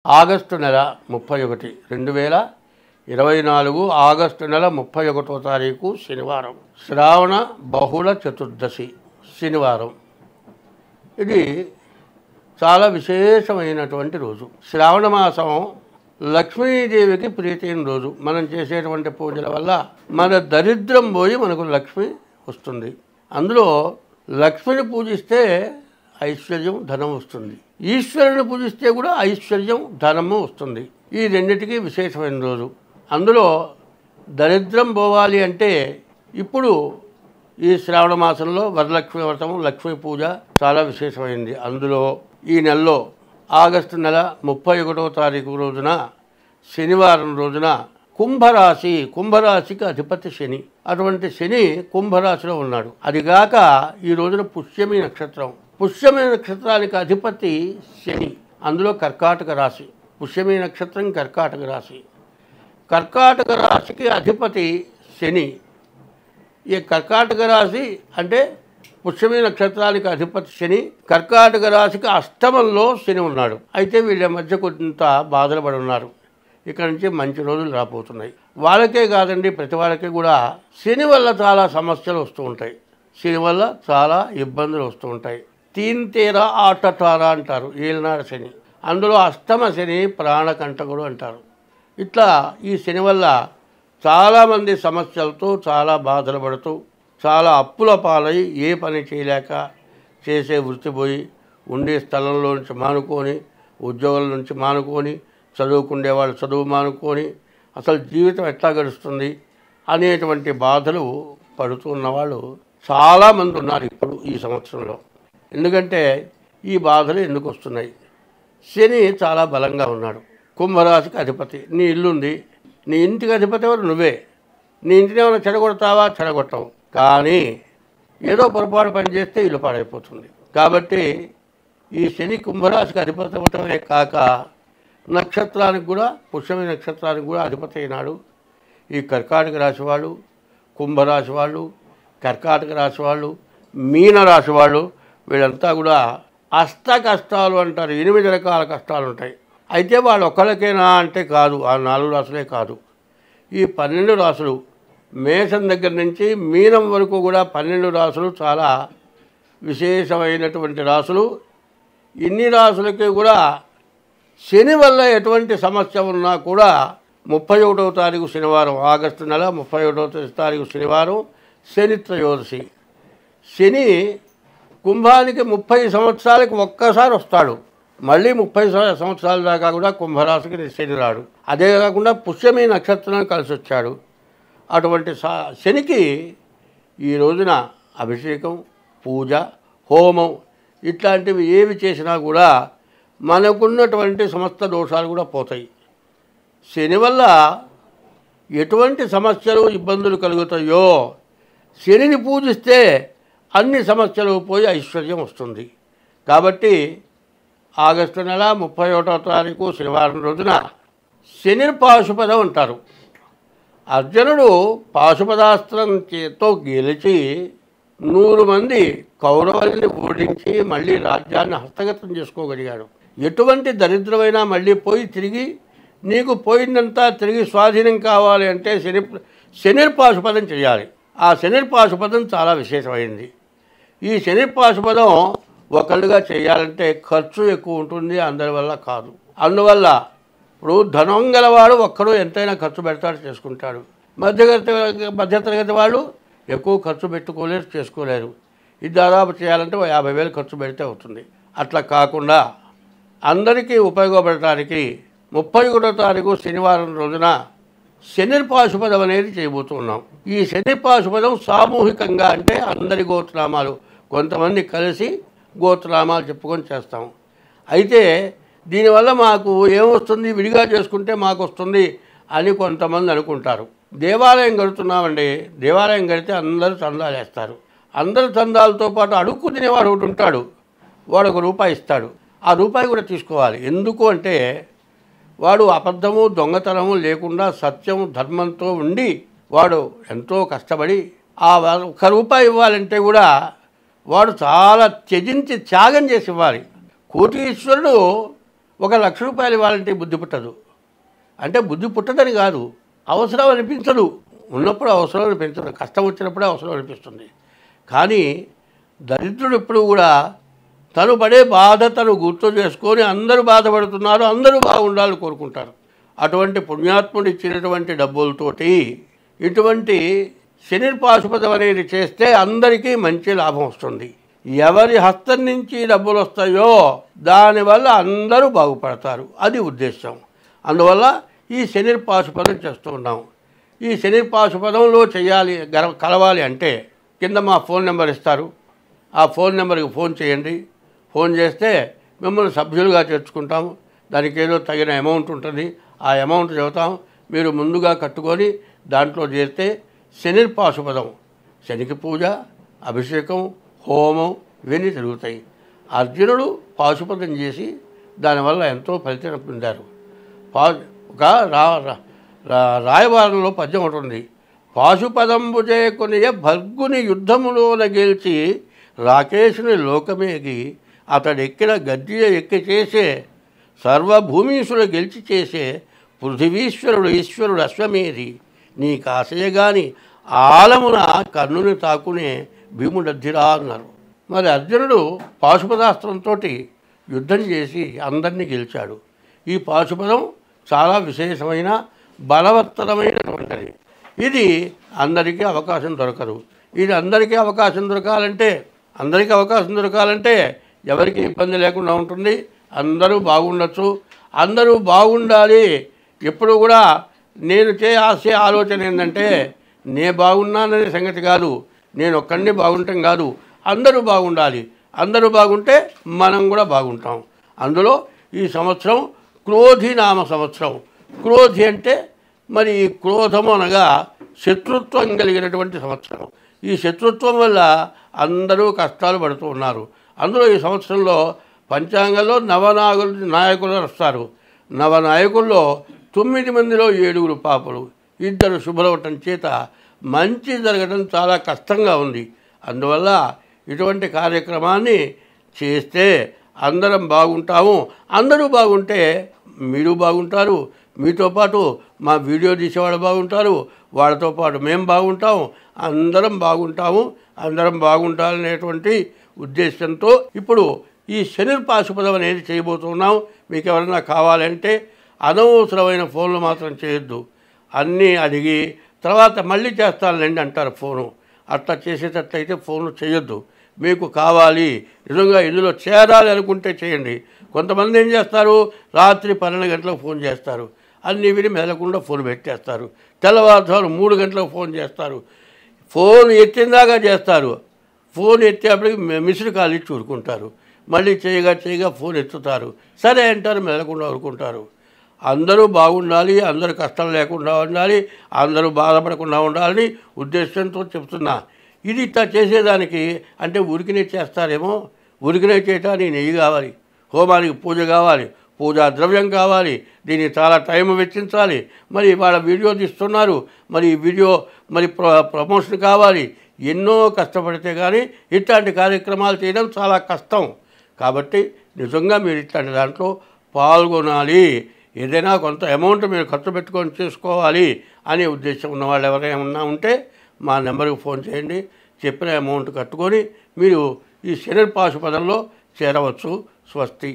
August నెల 31 2024 August నెల 31వ తారీఖు శనివారం, శ్రావణ బహుళ చతుర్దశి శనివారం. ఇది చాలా విశేషమైనటువంటి రోజు. శ్రావణ మాసం లక్ష్మీదేవికి ప్రీతైన రోజు. మనం చేసేటువంటి పూజల వల్ల మన దరిద్రం పోయి మనకు లక్ష్మి వస్తుంది. అందులో లక్ష్మిని పూజిస్తే ఐశ్వర్యం, ధనం వస్తుంది. ఈశ్వరుని పూజిస్తే కూడా ఐశ్వర్యం, ధనము వస్తుంది. ఈ రెండిటికి విశేషమైన రోజు. అందులో దరిద్రం పోవాలి అంటే ఇప్పుడు ఈ శ్రావణ మాసంలో వరలక్ష్మి వ్రతం, లక్ష్మీ పూజ చాలా విశేషమైంది. అందులో ఈ నెలలో ఆగస్టు నెల 31వ తారీఖు రోజున శనివారం రోజున కుంభరాశికి అధిపతి శని. అటువంటి శని కుంభరాశిలో ఉన్నాడు. అదిగాక ఈ రోజున పుష్యమి నక్షత్రం. పుష్యమి నక్షత్రానికి అధిపతి శని. అందులో కర్కాటక రాశి. పుష్యమి నక్షత్రం కర్కాటక రాశి. కర్కాటక రాశికి అధిపతి శని. ఈ కర్కాటక రాశి అంటే పుష్యమి నక్షత్రానికి అధిపతి శని. కర్కాటక రాశికి అష్టమంలో శని ఉన్నాడు. అయితే వీళ్ళ మధ్య కొంత బాధలు పడి ఉన్నారు. ఇక్కడ నుంచి మంచి రోజులు రాబోతున్నాయి. వాళ్ళకే కాదండి, ప్రతి వాళ్ళకి కూడా శని వల్ల చాలా సమస్యలు వస్తూ ఉంటాయి. శని వల్ల చాలా ఇబ్బందులు వస్తూ ఉంటాయి. తీన్తేరా ఆటటారా అంటారు, ఏలినాడు శని. అందులో అష్టమ శని ప్రాణకంటకుడు అంటారు. ఇట్లా ఈ శని వల్ల చాలామంది సమస్యలతో చాలా బాధలు పడుతూ, చాలా అప్పుల పాలై ఏ పని చేయలేక, చేసే వృత్తి పోయి, ఉండే స్థలంలో నుంచి మానుకొని, ఉద్యోగాల నుంచి మానుకొని, చదువుకునే వాళ్ళు చదువు మానుకొని, అసలు జీవితం ఎట్లా గడుస్తుంది అనేటువంటి బాధలు పడుతున్న వాళ్ళు చాలామంది ఉన్నారు ఇప్పుడు ఈ సంవత్సరంలో. ఎందుకంటే ఈ బాధలు ఎందుకు వస్తున్నాయి? శని చాలా బలంగా ఉన్నాడు. కుంభరాశికి అధిపతి. నీ ఇల్లుంది, నీ ఇంటికి అధిపతి ఎవరు? నువ్వే. నీ ఇంటిని ఏమైనా చెడగొడతావా? చెడగొట్టవు. కానీ ఏదో పొరపాటు పని చేస్తే ఇల్లు పాడైపోతుంది. కాబట్టి ఈ శని కుంభరాశికి అధిపతి అవ్వటమే కాక నక్షత్రానికి కూడా, పుష్యమి నక్షత్రానికి కూడా అధిపతి అయినాడు. ఈ కర్కాటక రాశి వాళ్ళు, కుంభరాశి వాళ్ళు, కర్కాటక రాశి వాళ్ళు, మీనరాశి వాళ్ళు, వీళ్ళంతా కూడా అష్ట కష్టాలు అంటారు. 8 రకాల కష్టాలు ఉంటాయి. అయితే వాళ్ళు ఒక్కళ్ళకేనా అంటే కాదు, ఆ 4 రాశులే కాదు. ఈ 12 రాశులు, మేషం దగ్గర నుంచి మీనం వరకు కూడా 12 రాశులు చాలా విశేషమైనటువంటి రాశులు. ఇన్ని రాశులకి కూడా శని వల్ల ఎటువంటి సమస్య ఉన్నా కూడా 31వ తారీఖు శనివారం, ఆగస్టు నెల 31వ తారీఖు శనివారం శని త్రయోదశి. శని కుంభానికి 30 సంవత్సరాలకి ఒక్కసారి వస్తాడు. మళ్ళీ 30 సంవత్సరాల దాకా కూడా కుంభరాశికి శని రాడు. అదే కాకుండా పుష్యమి నక్షత్రం కలిసి వచ్చాడు. అటువంటి శనికి ఈ రోజున అభిషేకం, పూజ, హోమం ఇట్లాంటివి ఏవి చేసినా కూడా మనకున్నటువంటి సమస్త దోషాలు కూడా పోతాయి. శని వల్ల ఎటువంటి సమస్యలు, ఇబ్బందులు కలుగుతాయో శనిని పూజిస్తే అన్ని సమస్యలు పోయి ఐశ్వర్యం వస్తుంది. కాబట్టి ఆగస్టు నెల 31వ తారీఖు శనివారం రోజున శని పాశుపదం అంటారు. అర్జునుడు పాశుపదాస్త్రంతో గెలిచి 100 మంది కౌరవుల్ని ఓడించి మళ్ళీ రాజ్యాన్ని హస్తగతం చేసుకోగలిగాడు. ఎటువంటి దరిద్రమైనా మళ్ళీ పోయి తిరిగి నీకు పోయిందంతా తిరిగి స్వాధీనం కావాలి అంటే శని పాశుపదం చేయాలి. ఆ శని పాశుపదం చాలా విశేషమైంది. ఈ శని పాశుపదం ఒకళ్ళుగా చేయాలంటే ఖర్చు ఎక్కువ ఉంటుంది, అందరి వల్ల కాదు. అందువల్ల ఇప్పుడు ధనం గలవాడు ఒక్కడు ఎంతైనా ఖర్చు పెడతాడు, చేసుకుంటాడు. మధ్యతరగతి వాళ్ళు ఎక్కువ ఖర్చు పెట్టుకోలేరు, చేసుకోలేరు. ఇది దాదాపు చేయాలంటే 50,000 ఖర్చు పెడితే అవుతుంది. అట్లా కాకుండా అందరికీ ఉపయోగపడటానికి 31వ తారీఖు శనివారం రోజున శని పాశుపదం అనేది చేయబోతున్నాం. ఈ శని పాశుపదం సామూహికంగా అంటే అందరి గోత్రనామాలు, కొంతమంది కలిసి గోత్రనామాలు చెప్పుకొని చేస్తాం. అయితే దీనివల్ల మాకు ఏమొస్తుంది, విడిగా చేసుకుంటే మాకు వస్తుంది అని కొంతమంది అనుకుంటారు. దేవాలయం కడుతున్నామండి, దేవాలయం కడితే అందరూ చందాలు వేస్తారు. అందరు చందాలతో పాటు అడుక్కు తినేవాడు ఒకటి ఉంటాడు, వాడు ₹1 ఇస్తాడు. ఆ రూపాయి కూడా తీసుకోవాలి. ఎందుకు అంటే వాడు అబద్ధము, దొంగతనము లేకుండా సత్యము, ధర్మంతో ఉండి వాడు ఎంతో కష్టపడి ఆ ₹1 ఇవ్వాలంటే కూడా వాడు చాలా త్యజించి త్యాగం చేసి ఇవ్వాలి. కోటీశ్వరుడు 1,00,000 ఇవ్వాలంటే బుద్ధి పుట్టదు. అంటే బుద్ధి పుట్టదని కాదు, అవసరం అనిపించదు. ఉన్నప్పుడు అవసరం అనిపించదు, కష్టం వచ్చినప్పుడే అవసరం అనిపిస్తుంది. కానీ దరిద్రుడు ఎప్పుడు కూడా తను పడే బాధ తను గుర్తు చేసుకొని అందరూ బాధపడుతున్నారు, అందరూ బాగుండాలని కోరుకుంటారు. అటువంటి పుణ్యాత్ముడు ఇచ్చినటువంటి డబ్బులతోటి ఇటువంటి శని పాశుపతం అనేది చేస్తే అందరికీ మంచి లాభం వస్తుంది. ఎవరి హస్తం నుంచి డబ్బులు వస్తాయో దానివల్ల అందరూ బాగుపడతారు, అది ఉద్దేశం. అందువల్ల ఈ శని పాశుపతం చేస్తూ ఉన్నాం. ఈ శని పాశుపతంలో చేయాలి కలవాలి అంటే కింద మా ఫోన్ నెంబర్ ఇస్తారు, ఆ ఫోన్ నెంబర్కి ఫోన్ చేయండి. ఫోన్ చేస్తే మిమ్మల్ని సభ్యులుగా చేర్చుకుంటాము. దానికి ఏదో తగిన అమౌంట్ ఉంటుంది, ఆ అమౌంట్ చెబుతాం. మీరు ముందుగా కట్టుకొని దాంట్లో చేస్తే శని పాశుపతం, శనికి పూజ, అభిషేకం, హోమం ఇవన్నీ జరుగుతాయి. అర్జునుడు పాశుపతం చేసి దానివల్ల ఎంతో ఫలితం పొందారు. ఒక రాయవారంలో పద్యం ఒకటి ఉంది. పాశుపదంబు చేకొనియ భర్గుని యుద్ధములోన గెలిచి రాకేశుని లోకమేగి అతడెక్కిన గద్దియ ఎక్కి చేసే సర్వభూమీసులు గెలిచి చేసే పృథివీశ్వరుడు ఈశ్వరుడు అశ్వమేధి నీ కాసయగాని ఆలమున కన్నుని తాకునే భీముడద్దిరా అన్నారు. మరి అర్జునుడు పాశుపదాస్త్రంతో యుద్ధం చేసి అందరినీ గెలిచాడు. ఈ పాశుపదం చాలా విశేషమైన బలవత్తరమైనటువంటిది. ఇది అందరికీ అవకాశం దొరకదు. ఇది అందరికీ అవకాశం దొరకాలంటే ఎవరికి ఇబ్బంది లేకుండా ఉంటుంది, అందరూ బాగుండొచ్చు. అందరూ బాగుండాలి. ఎప్పుడు కూడా నేను చేసే ఆలోచన ఏంటంటే నేను బాగున్నాననే సంగతి కాదు, నేను ఒక్కడిని బాగుంటాం కాదు, అందరూ బాగుండాలి. అందరూ బాగుంటే మనం కూడా బాగుంటాం. అందులో ఈ సంవత్సరం క్రోధి నామ సంవత్సరం. క్రోధి అంటే మరి క్రోధము అనగా శత్రుత్వం కలిగినటువంటి సంవత్సరం. ఈ శత్రుత్వం వల్ల అందరూ కష్టాలు పడుతూ ఉన్నారు. అందులో ఈ సంవత్సరంలో పంచాంగంలో నాయకులు వస్తారు. నవనాయకుల్లో 9 మందిలో 7 పాపలు, 2 శుభ్రవటం చేత మంచి జరగడం చాలా కష్టంగా ఉంది. అందువల్ల ఇటువంటి కార్యక్రమాన్ని చేస్తే అందరం బాగుంటాము. అందరూ బాగుంటే మీరు బాగుంటారు, మీతో పాటు మా వీడియో తీసేవాళ్ళు బాగుంటారు, వాళ్ళతో పాటు మేము బాగుంటాము, అందరం బాగుంటాము. అందరం బాగుంటాలనేటువంటి ఉద్దేశంతో ఇప్పుడు ఈ శని పాశుపదం అనేది చేయబోతున్నాం. మీకు ఎవరైనా కావాలంటే అనవసరమైన ఫోన్లు మాత్రం చేయొద్దు. అన్నీ అడిగి తర్వాత మళ్ళీ చేస్తానులేండి అంటారు ఫోను. అట్లా చేసేటట్లయితే ఫోన్లు చేయొద్దు. మీకు కావాలి, నిజంగా ఇందులో చేరాలి అనుకుంటే చేయండి. కొంతమంది ఏం చేస్తారు, రాత్రి 12 గంటలకు ఫోన్ చేస్తారు, అన్నీ విని మెదలకుండా ఫోన్ పెట్టేస్తారు. తెల్లవారుజాము 3 గంటలకు ఫోన్ చేస్తారు, ఫోన్ ఎత్తిందాకా చేస్తారు. ఫోన్ ఎత్తేప్పటికి మిస్డ్ కాల్ ఇచ్చి ఊరుకుంటారు. మళ్ళీ చేయగా ఫోన్ ఎత్తుతారు, సరే అంటారు, మెదలకుండా ఊరుకుంటారు. అందరూ బాగుండాలి, అందరూ కష్టం లేకుండా ఉండాలి, అందరూ బాధపడకుండా ఉండాలని ఉద్దేశంతో చెప్తున్నా. ఇది ఇట్లా చేసేదానికి అంటే ఉరికినే చేస్తారేమో. ఉరికినే చేయటానికి నెయ్యి కావాలి, హోమానికి పూజ కావాలి, పూజా ద్రవ్యం కావాలి, దీనికి చాలా టైం వెచ్చించాలి. మరి వాళ్ళ వీడియో తీస్తున్నారు, మరి ఈ వీడియో మరి ప్రమోషన్ కావాలి. ఎన్నో కష్టపడితే కానీ ఇట్లాంటి కార్యక్రమాలు చేయడం చాలా కష్టం. కాబట్టి నిజంగా మీరు ఇట్లాంటి దాంట్లో పాల్గొనాలి. ఏదైనా కొంత అమౌంట్ మీరు ఖర్చు పెట్టుకొని చేసుకోవాలి అనే ఉద్దేశం ఉన్నవాళ్ళు ఎవరైనా ఉంటే మా నెంబర్కి ఫోన్ చేయండి. చెప్పిన అమౌంట్ కట్టుకొని మీరు ఈ శని పాశుపదంలో చేరవచ్చు. స్వస్తి.